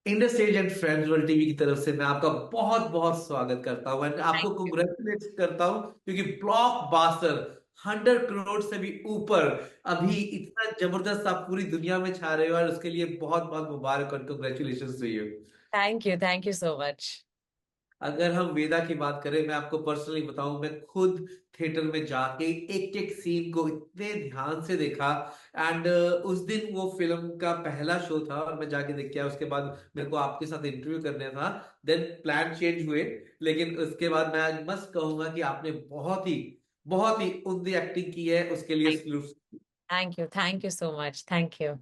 Industrial and friends world TV की तरफ से मैं आपका बहुत बहुत स्वागत करता हूं एंड आपको थैंक यू। कंग्रेचुलेट करता हूं क्योंकि ब्लॉकबस्टर 100 करोड़ से भी ऊपर अभी इतना जबरदस्त आप पूरी दुनिया में छा रहे हो और उसके लिए बहुत बहुत मुबारक और congratulation to you. Thank you so much. अगर हम वेदा की बात करें, मैं आपको पर्सनली बताऊं, मैं खुद थिएटर में जाके एक एक सीन को इतने ध्यान से देखा एंड उस दिन वो फिल्म का पहला शो था और मैं जाके देख के आया। उसके बाद मेरे को आपके साथ इंटरव्यू करना था, देन प्लान चेंज हुए। लेकिन उसके बाद मैं आज मस्त कहूंगा कि आपने बहुत ही उम्दा एक्टिंग की है, उसके लिए salute. Thank you so much. Thank you.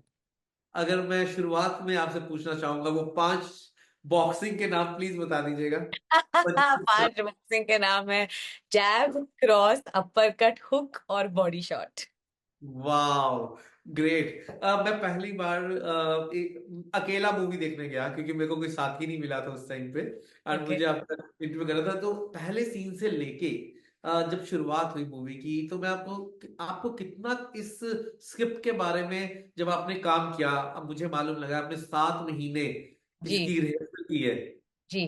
अगर मैं शुरुआत में आपसे पूछना चाहूंगा, वो 5 बॉक्सिंग के नाम प्लीज बता दीजिएगा। 5 बॉक्सिंग के नाम है। जैब, क्रॉस, अपर कट, हुक और बॉडी शॉट। वाह, ग्रेट। मैं पहली बार एक अकेला मूवी देखने गया क्योंकि मेरे को कोई साथी नहीं मिला था उस टाइम पे और ओके। मुझे आपका इंटरव्यू करना था। तो पहले सीन से लेके जब शुरुआत हुई मूवी की, तो मैं आपको आपको कितना इस स्क्रिप्ट के बारे में जब आपने काम किया, अब मुझे मालूम लगा आपने 7 महीने जी इसकी रिहर्सल की है। जी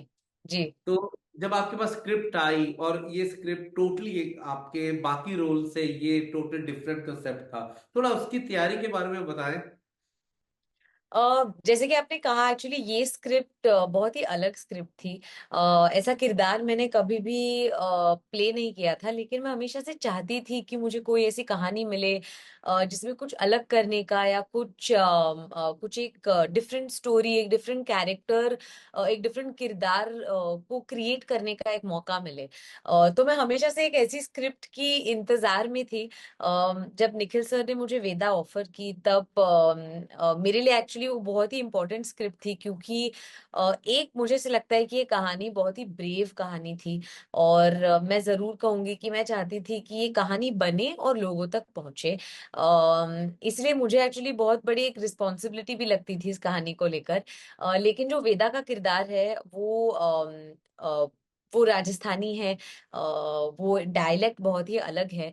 जी। तो जब आपके पास स्क्रिप्ट आई और ये स्क्रिप्ट टोटली आपके बाकी रोल से ये टोटल डिफरेंट कंसेप्ट था, थोड़ा उसकी तैयारी के बारे में बताएं। जैसे कि आपने कहा, एक्चुअली ये स्क्रिप्ट बहुत ही अलग स्क्रिप्ट थी। ऐसा किरदार मैंने कभी भी प्ले नहीं किया था, लेकिन मैं हमेशा से चाहती थी कि मुझे कोई ऐसी कहानी मिले जिसमें कुछ अलग करने का या कुछ एक डिफरेंट स्टोरी, एक डिफरेंट कैरेक्टर, एक डिफरेंट किरदार को क्रिएट करने का एक मौका मिले। तो मैं हमेशा से एक ऐसी स्क्रिप्ट की इंतजार में थी। जब निखिल सर ने मुझे वेदा ऑफर की, तब मेरे लिए एक्चुअली वो बहुत ही इंपॉर्टेंट स्क्रिप्ट थी, क्योंकि एक मुझे से लगता है कि ये कहानी बहुत ही ब्रेव कहानी थी। और मैं जरूर कहूंगी कि मैं चाहती थी कि ये कहानी बने और लोगों तक पहुंचे। इसलिए मुझे एक्चुअली बहुत बड़ी एक रिस्पॉन्सिबिलिटी भी लगती थी इस कहानी को लेकर। लेकिन जो वेदा का किरदार है वो राजस्थानी है। वो डायलेक्ट बहुत ही अलग है।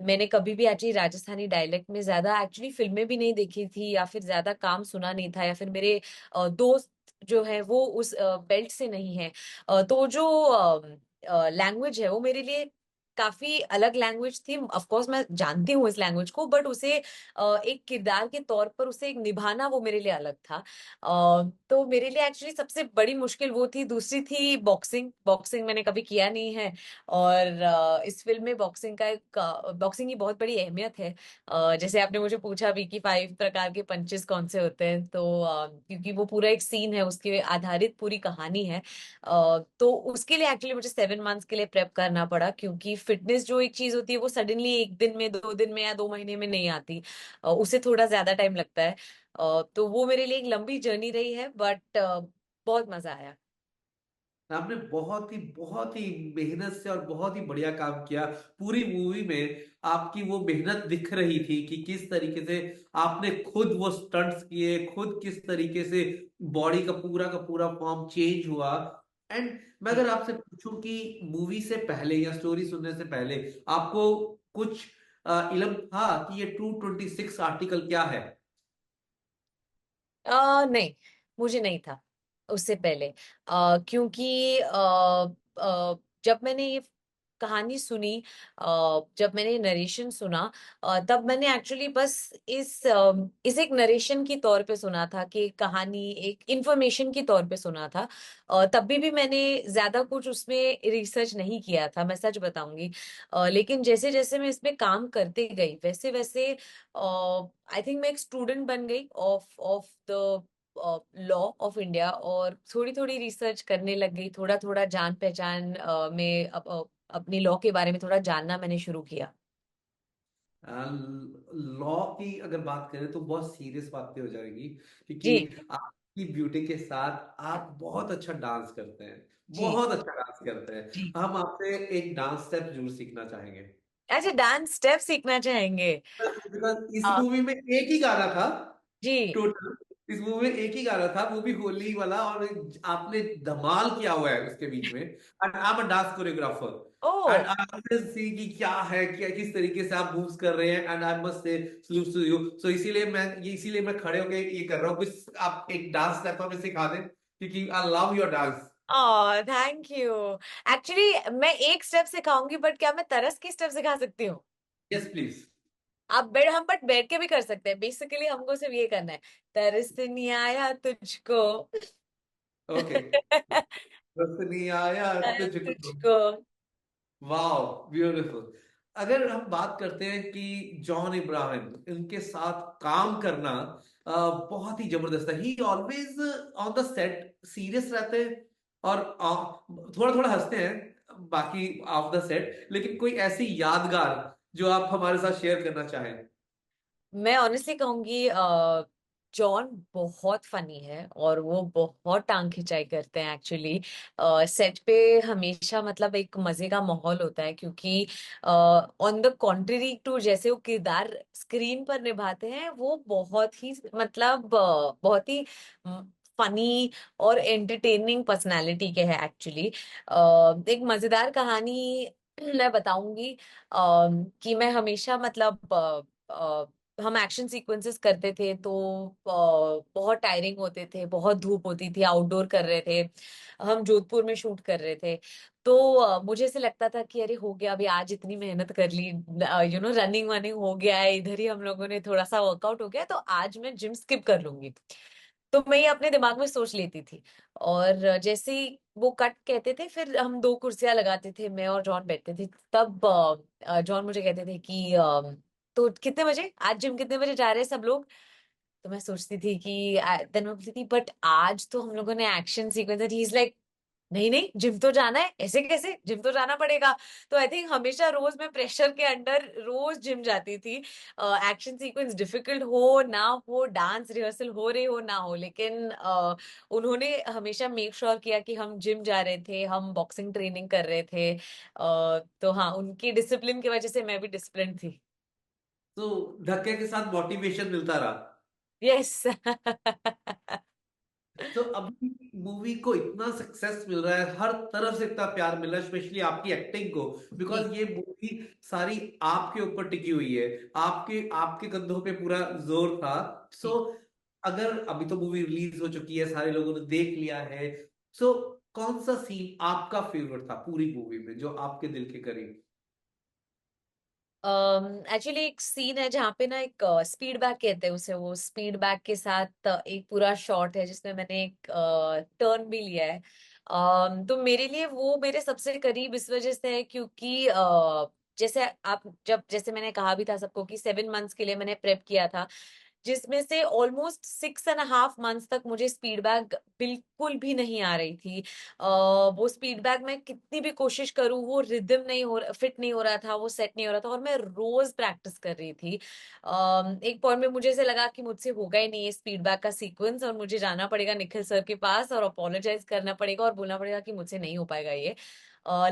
मैंने कभी भी एक्चुअली राजस्थानी डायलेक्ट में ज्यादा एक्चुअली फिल्में भी नहीं देखी थी, या फिर ज्यादा काम सुना नहीं था, या फिर मेरे दोस्त जो है वो उस बेल्ट से नहीं है। तो जो लैंग्वेज है वो मेरे लिए काफी अलग लैंग्वेज थी। ऑफ कोर्स मैं जानती हूँ इस लैंग्वेज को, बट उसे एक किरदार के तौर पर उसे एक निभाना वो मेरे लिए अलग था। तो मेरे लिए एक्चुअली सबसे बड़ी मुश्किल वो थी। दूसरी थी बॉक्सिंग। बॉक्सिंग मैंने कभी किया नहीं है, और इस फिल्म में बॉक्सिंग की बहुत बड़ी अहमियत है। जैसे आपने मुझे पूछा भी कि 5 प्रकार के पंचेस कौन से होते हैं, तो क्योंकि वो पूरा एक सीन है, उसके आधारित पूरी कहानी है। तो उसके लिए एक्चुअली मुझे 7 मंथ्स के लिए प्रेप करना पड़ा, क्योंकि फिटनेस जो एक चीज होती है वो सडनली एक दिन में, 2 दिन में या 2 महीने में नहीं आती। उसे थोड़ा ज्यादा टाइम लगता है। तो वो मेरे लिए एक लंबी जर्नी रही है, बट बहुत मजा आया। आपने बहुत ही मेहनत से और बहुत ही बढ़िया काम किया। पूरी मूवी में आपकी वो मेहनत दिख रही थी कि किस तरीके से आपने खुद वो स्टंट्स किए, खुद किस तरीके से बॉडी का पूरा फॉर्म चेंज हुआ। एंड मैं जी। अगर आपसे पूछूं कि मूवी से पहले या स्टोरी सुनने से पहले आपको कुछ इल्म था कि ये 226 आर्टिकल क्या है? नहीं, मुझे नहीं था उससे पहले। क्योंकि जब मैंने ये कहानी सुनी, जब मैंने नरेशन सुना, तब मैंने एक्चुअली बस इस एक नरेशन की तौर पे सुना था, कि कहानी एक इंफॉर्मेशन की तौर पे सुना था। तब भी मैंने ज्यादा कुछ उसमें रिसर्च नहीं किया था, मैं सच बताऊंगी। लेकिन जैसे जैसे मैं इसमें काम करते गई, वैसे वैसे आई थिंक मैं एक स्टूडेंट बन गई of of the law of India, और थोड़ी थोड़ी रिसर्च करने लग गई। थोड़ा थोड़ा जान पहचान में अपनी लॉ के बारे में थोड़ा जानना मैंने शुरू किया। लॉ की अगर बात करें तो बहुत सीरियस बातें हो जाएगी क्योंकि जी आपकी ब्यूटी के साथ आप बहुत अच्छा डांस करते हैं, जी बहुत अच्छा डांस करते हैं। जी। हम आपसे एक डांस स्टेप जरूर सीखना चाहेंगे। अच्छा, डांस स्टेप सीखना चाहेंगे? बिकॉज इस आ, मूवी में एक ही गाना था जी टोटल। इस मूवी में एक ही गाना था, वो भी होली वाला, और आपने धमाल किया हुआ है उसके बीच में। And I am a dance choreographer, oh. And I see कि क्या है, क्या किस तरीके से आप मूव्स कर रहे हैं, and I must say salute to you. So इसीलिए मैं खड़े होके ये कर रहा हूँ, कुछ आप एक डांस स्टेप हमें सिखा दें, क्योंकि I love your dance. Oh, thank you. Actually मैं एक स्टेप सिखाऊंगी, बट क्या मैं तरस की स्टेप सिखा सकती हूँ? Yes please. आप बैठ हम बट बैठ के भी कर सकते हैं, बेसिकली हमको सिर्फ ये करना है। तरस नहीं आया तुझको। ओके। बस नहीं आया तरस तुझको। तुझको। वाह, ब्यूटीफुल। अगर हम बात करते हैं कि जॉन इब्राहिम, इनके साथ काम करना बहुत ही जबरदस्त है। ही always on the set serious रहते हैं, और थोड़ा थोड़ा हंसते हैं बाकी ऑफ द सेट, लेकिन कोई ऐसी यादगार जो आप हमारे साथ शेयर करना चाहें। मैं ऑनेस्टली कहूंगी, जॉन बहुत फनी है और वो बहुत टांग खिंचाई करते हैं एक्चुअली। सेट पे हमेशा मतलब एक मजे का माहौल होता है, क्योंकि ऑन द कॉन्ट्री टू जैसे वो किरदार स्क्रीन पर निभाते हैं, वो बहुत ही मतलब बहुत ही फनी और एंटरटेनिंग पर्सनालिटी के हैं एक्चुअली। एक मजेदार कहानी मैं बताऊंगी, कि मैं हमेशा मतलब हम एक्शन सीक्वेंसेस करते थे तो बहुत टायरिंग होते थे, बहुत धूप होती थी, आउटडोर कर रहे थे, हम जोधपुर में शूट कर रहे थे। तो मुझे ऐसे लगता था कि अरे हो गया, अभी आज इतनी मेहनत कर ली, रनिंग वनिंग हो गया है, इधर ही हम लोगों ने थोड़ा सा वर्कआउट हो गया, तो आज मैं जिम स्किप कर लूंगी। तो मैं ये अपने दिमाग में सोच लेती थी। और जैसे ही वो कट कहते थे, फिर हम दो कुर्सियां लगाते थे, मैं और जॉन बैठते थे। तब जॉन मुझे कहते थे कि तो कितने बजे आज जिम, कितने बजे जा रहे हैं सब लोग? तो मैं सोचती थी कि देन मैं बोलती थी बट आज तो हम लोगों ने action sequence, he is like नहीं नहीं, जिम तो जाना है, ऐसे कैसे, जिम तो जाना पड़ेगा। तो आई थिंक हमेशा रोज मैं प्रेशर के अंडर रोज जिम जाती थी। एक्शन सीक्वेंस डिफिकल्ट हो ना हो, डांस रिहर्सल हो रही हो ना हो, लेकिन उन्होंने हमेशा मेक श्योर किया कि हम जिम जा रहे थे, हम बॉक्सिंग ट्रेनिंग कर रहे थे। तो हाँ, उनकी डिसिप्लिन की वजह से मैं भी डिसिप्लिन थी। तो धक्के के साथ मोटिवेशन मिलता रहा। यस। तो अभी मूवी को इतना सक्सेस मिल रहा है, हर तरफ से इतना प्यार मिल रहा है, स्पेशली आपकी एक्टिंग को, जी बिकॉज ये मूवी सारी आपके ऊपर टिकी हुई है, आपके आपके कंधों पे पूरा जोर था। सो जी। अगर अभी तो मूवी रिलीज हो चुकी है, सारे लोगों ने देख लिया है, सो कौन सा सीन आपका फेवरेट था पूरी मूवी में, जो आपके दिल के करीब? एक्चुअली एक सीन है जहाँ पे ना एक स्पीड बैक कहते हैं उसे, वो स्पीड बैक के साथ एक पूरा शॉट है जिसमें मैंने एक टर्न भी लिया है। तो मेरे लिए वो मेरे सबसे करीब इस वजह से है क्योंकि जैसे आप जब जैसे मैंने कहा भी था सबको कि 7 मंथ्स के लिए मैंने प्रेप किया था, जिसमें से ऑलमोस्ट 6.5 मंथ्स तक मुझे स्पीड बैग बिल्कुल भी नहीं आ रही थी। वो स्पीड बैग मैं कितनी भी कोशिश करूं, वो रिदम नहीं हो, फिट नहीं हो रहा था, वो सेट नहीं हो रहा था, और मैं रोज प्रैक्टिस कर रही थी। एक पॉइंट में मुझे ऐसे लगा कि मुझसे होगा ही नहीं ये स्पीड बैग का सीक्वेंस, और मुझे जाना पड़ेगा निखिल सर के पास और अपोलोजाइज करना पड़ेगा और बोलना पड़ेगा कि मुझसे नहीं हो पाएगा ये।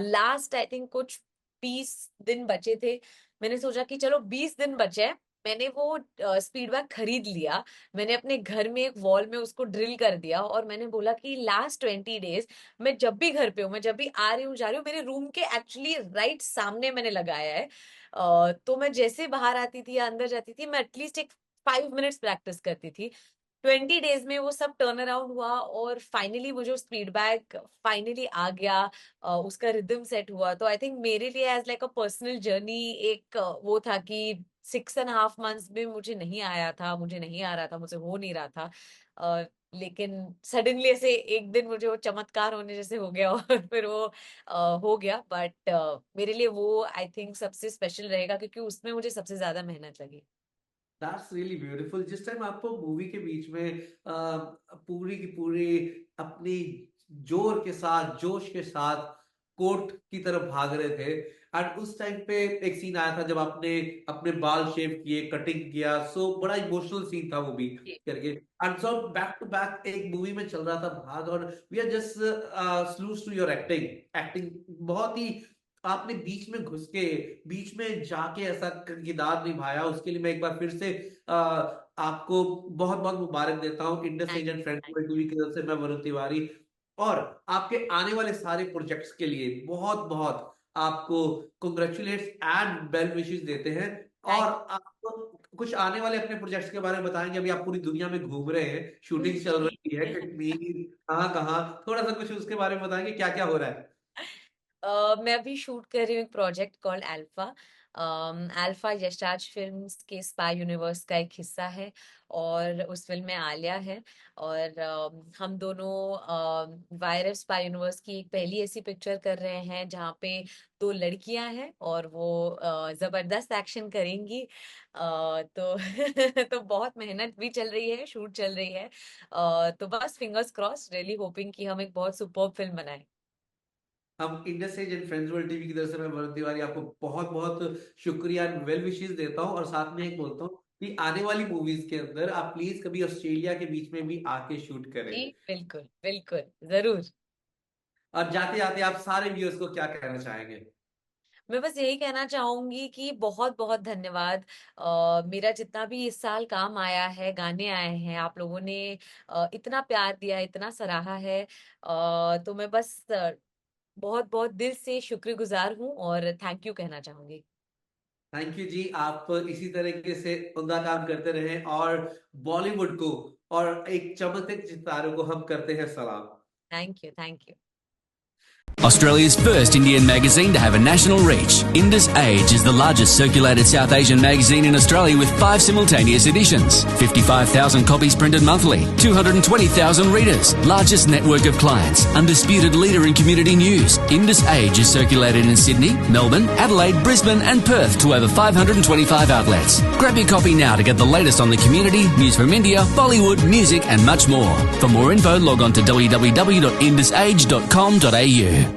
लास्ट आई थिंक कुछ 20 दिन बचे थे। मैंने सोचा कि चलो 20 दिन बचे हैं, मैंने वो स्पीड बैग खरीद लिया। मैंने अपने घर में एक वॉल में उसको ड्रिल कर दिया, और मैंने बोला कि लास्ट 20 डेज मैं जब भी घर पे हूँ, मैं जब भी आ रही हूँ जा रही हूँ, मेरे रूम के एक्चुअली राइट सामने मैंने लगाया है। तो मैं जैसे बाहर आती थी या अंदर जाती थी, मैं एटलीस्ट एक 5 मिनट्स प्रैक्टिस करती थी। 20 डेज में वो सब टर्न अराउंड हुआ, और फाइनली वो जो स्पीड बैग फाइनली आ गया, उसका रिदम सेट हुआ। तो आई थिंक मेरे लिए as like a personal journey एक वो था कि 6.5 मंथ्स में मुझे नहीं आया था, मुझे नहीं आ रहा था, मुझे हो नहीं रहा था। लेकिन सडनली ऐसे एक दिन मुझे वो चमत्कार होने जैसे हो गया, और फिर वो हो गया। बट मेरे लिए वो आई थिंक सबसे स्पेशल रहेगा, क्योंकि उसमें मुझे सबसे ज्यादा मेहनत लगी। That's really beautiful. जिस टाइम आपको मूवी के बीच में पूरी की पूरी अपनी जोर के साथ, जोश के साथ कोर्ट की तरफ भाग रहे थे, एंड उस टाइम पे एक सीन आया था जब आपने अपने बाल शेव किए, कटिंग किया, सो बड़ा इमोशनल सीन था वो भी जी। करके। And so back to back एक मूवी में चल रहा था भाग, और we are just slaves to your acting. Acting बहुत ही, आपने बीच में घुस के, बीच में जाके ऐसा किरदार निभाया, उसके लिए मैं एक बार फिर से आपको बहुत बहुत मुबारक देता हूँ Indus thank agent you, friends thank TV की तरफ से। मैं वरुण तिवारी, और आपके आने वाले सारे प्रोजेक्ट्स के लिए बहुत बहुत आपको कंग्रेचुलेट्स एंड वेल विशेस देते हैं। और थैंक आपको कुछ आने वाले अपने प्रोजेक्ट्स के बारे में बताएंगे। अभी आप पूरी दुनिया में घूम रहे हैं, शूटिंग चल रही है, यू। कश्मीर, कहाँ कहाँ, थोड़ा सा कुछ उसके बारे में बताएंगे क्या क्या हो रहा है। मैं अभी शूट कर रही हूँ एक project called alpha. Alpha Yashraj films के स्पाई यूनिवर्स का एक हिस्सा है, और उस फिल्म में आलिया है। और हम दोनों वायरस स्पाई यूनिवर्स की एक पहली ऐसी पिक्चर कर रहे हैं जहाँ पे दो लड़कियां हैं, और वो जबरदस्त एक्शन करेंगी। तो तो बहुत मेहनत भी चल रही है, शूट चल रही है। तो बस फिंगर्स क्रॉस, रियली होपिंग कि हम एक बहुत सुपर्ब फिल्म बनाएं। हम Indus agent friends world TV की तरफ से मैं वरुण तिवारी आपको बहुत बहुत शुक्रिया एंड वेल विशेस देता हूँ। और साथ में एक बोलता हूँ कि आने वाली मूवीज के अंदर आप प्लीज कभी ऑस्ट्रेलिया के बीच में भी आके शूट करें। जी बिल्कुल बिल्कुल, जरूर। और जाते जाते आप सारे व्यूअर्स को क्या कहना चाहेंगे? मैं बस यही कहना चाहूंगी कि बहुत बहुत धन्यवाद। मेरा जितना भी इस साल काम आया है, गाने आए हैं, आप लोगों ने इतना प्यार दिया, इतना सराहा है। तो मैं बस बहुत बहुत दिल से शुक्रगुजार हूँ और थैंक यू कहना चाहूंगी। थैंक यू जी। आप इसी तरीके से उमदा काम करते रहें, और बॉलीवुड को और एक चमकते सितारों को हम करते हैं सलाम। Thank you, thank you. Australia's first Indian magazine to have a national reach, Indus Age is the largest circulated South Asian magazine in Australia with 5 simultaneous editions, 55,000 copies printed monthly, 220,000 readers, largest network of clients, undisputed leader in community news. Indus Age is circulated in Sydney, Melbourne, Adelaide, Brisbane and Perth to over 525 outlets. Grab your copy now to get the latest on the community, news from India, Bollywood, music and much more. For more info, log on to www.indusage.com.au.